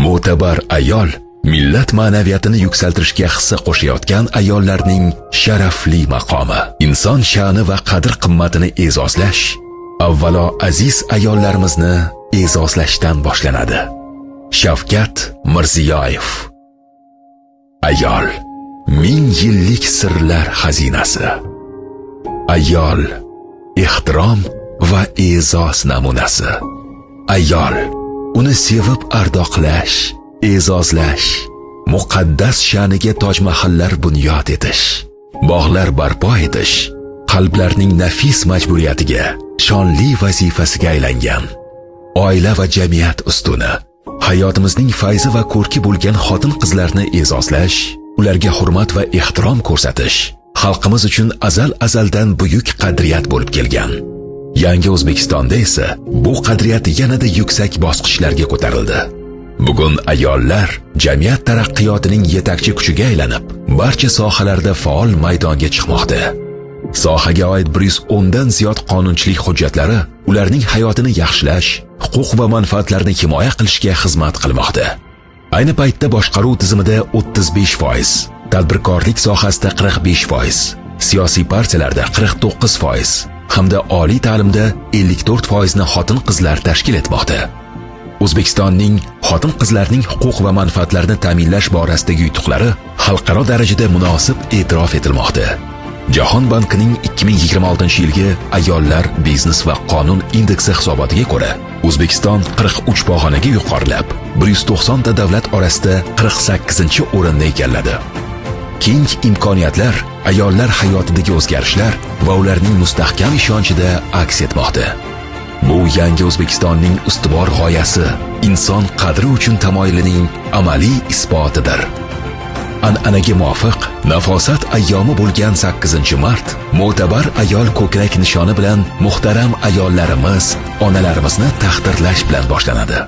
Mo'tabar ayol millat ma'naviyatini yuksaltirishga hissa qo'shayotgan ayollarning sharafli maqomi. Inson sha'ni va qadr-qimmatini e'zozlash avvalo aziz ayollarimizni e'zozlashdan boshlanadi. Shavkat Mirziyoyev. Ayol ming yillik sirlar xazinasi. Ayol ehtirom va e'zoz namunasi. Ayol uni sevib ardoqlash, e'zozlash, muqaddas sha'niga tojmahallar bunyod etish, bog'lar barpo etish, qalblarning nafis majburiyatiga, shonli vazifasiga aylangan. Oila va jamiyat ustuni, hayotimizning fayzi va ko'rki bo'lgan xotin-qizlarni e'zozlash, ularga hurmat va ehtirom ko'rsatish xalqimiz uchun azaldan buyuk qadriyat bo'lib kelgan. Yangi O'zbekistonda esa bu qadriyat yanada yuksak bosqichlarga ko'tarildi. Bugun ayollar jamiyat taraqqiyotining yetakchi kuchiga aylanib, barcha sohalarda faol maydonga chiqmoqda. Sohaga oid 110 dan ziyod qonunchilik hujjatlari ularning hayotini yaxshilash, huquq va manfaatlarini himoya qilishga xizmat qilmoqda. Ayni paytda boshqaruv tizimida 35%, tadbirkorlik sohasida 45%, siyosiy partiyalarda 49% hamda oliy ta'limda 54% ni xotin-qizlar tashkil etmoqda. O'zbekistonning xotin-qizlarning huquq va manfaatlarini ta'minlash borasidagi yutuqlari xalqaro darajada munosib e'tirof etilmoqda. Jahon bankining 2026-yilgi ayollar biznes va qonun indeksi hisobotiga ko'ra, O'zbekiston 43 pog'onaga yuqorilab, 190 ta davlat orasida 48-o'rinni egalladi. Keng imkoniyatlar ayollar hayotidagi o'zgarishlar va ularning mustahkam ishonchida aks etmoqda. Bu yangi O'zbekistonning ustuvor g'oyasi, inson qadri uchun tamoyilining amaliy isbotidir. An'anaga muvofiq nafosat ayyomi bo'lgan 8-mart Mo'tabar ayol ko'krak nishoni bilan muhtaram ayollarimiz, onalarimizni taqdirlash bilan boshlanadi.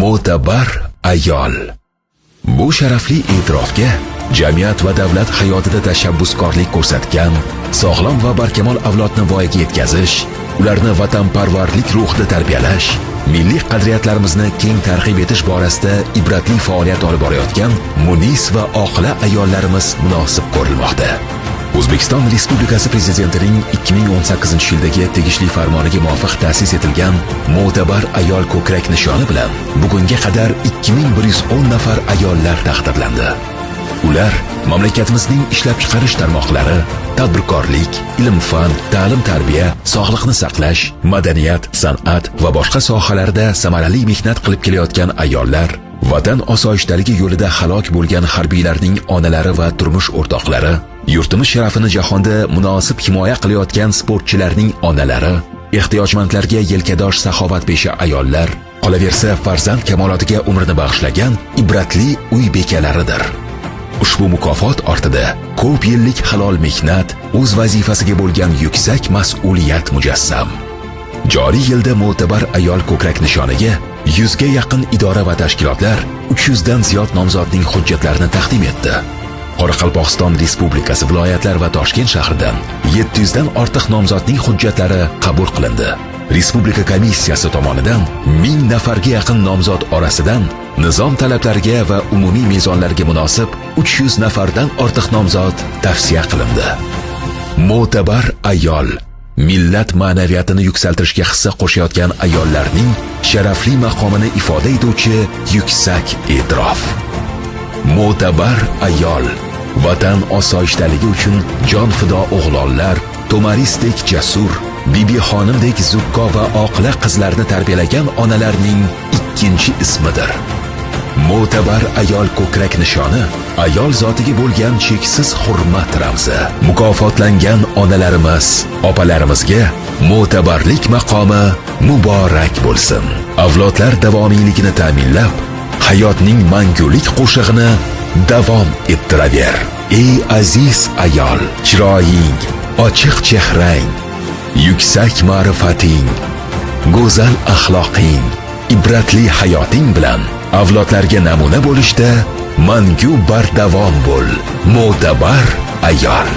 Mo'tabar ayol. Bu sharafli e'tirofga jamiyat va davlat hayotida tashabbuskorlik ko'rsatgan, sog'lom va barkamol avlodni voyaga yetkazish, ularni vatanparvarlik ruhida tarbiyalash, milliy qadriyatlarimizni keng targ'ib etish borasida ibratli faoliyat olib borayotgan munis va oqila ayollarimiz munosib ko'rilmoqda. O'zbekiston Respublikasi Prezidentining 2018-yildagi tegishli farmoniga muvofiq ta'sis etilgan Mo'tabar ayol ko'krak nishoni bilan bugunga qadar 2110 nafar ayollar taqdirlandi. Ular mamlakatimizning ishlab chiqarish tarmoqlari, tadbirkorlik, ilm-fan, ta'lim-tarbiya, sog'liqni saqlash, madaniyat, san'at va boshqa sohalarda samarali mehnat qilib kelayotgan ayollar, vatan osoyishtaligi yo'lida halok bo'lgan harbiylarning onalari va turmush o'rtoqlari, yurtimiz sharafini jahonda munosib himoya qilayotgan sportchilarning onalari, ehtiyojmandlarga yelkadosh saxovatpesha ayollar, qolaversa farzand kamolotiga umrini bag'ishlagan ibratli uy bekalaridir. Ushbu mukofot ortida ko'p yillik halol mehnat, o'z vazifasiga bo'lgan yuksak mas'uliyat mujassam. Joriy yilda Mo'tabar ayol ko'krak nishoniga 100 ga yaqin idora va tashkilotlar 300 dan ziyod nomzodning hujjatlarini taqdim etdi. Qoraqalpog'iston Respublikasi viloyatlar va Toshkent shahridan 700 dan ortiq nomzodning hujjatlari qabul qilindi. Respublika komissiyasi tomonidan 1000 nafarga yaqin nomzod orasidan nizom talablariga va umumiy mezonlarga munosib 300 nafardan ortiq nomzod tavsiya qilindi. Mo'tabar ayol millat ma'naviyatini yuksaltirishga hissa qo'shayotgan ayollarning sharafli maqomini ifoda etuvchi yuksak e'tirof. Mo'tabar ayol vatan osoyishtaligi uchun jon fido o'g'lonlar, Tomarisdek jasur, Bibi xonimdek zukko va oqila qizlarni tarbiyalagan onalarning ikkinchi ismidir. Mo'tabar ayol ko'krak nishoni ayol zotiga bo'lgan cheksiz hurmat ramzi. Mukofotlangan onalarimiz, opalarimizga mo'tabarlik maqomi muborak bo'lsin. Avlodlar davomiyligini ta'minlab, hayotning mangulik qo'shig'ini davom ettiraver. Ey aziz ayol, chiroying, ochiq chehrang, yuksak ma'rifating, go'zal axloqing, ibratli hayoting bilan avlodlarga namuna bo'lishda mangu bardavom bo'l. Mo'tabar ayol.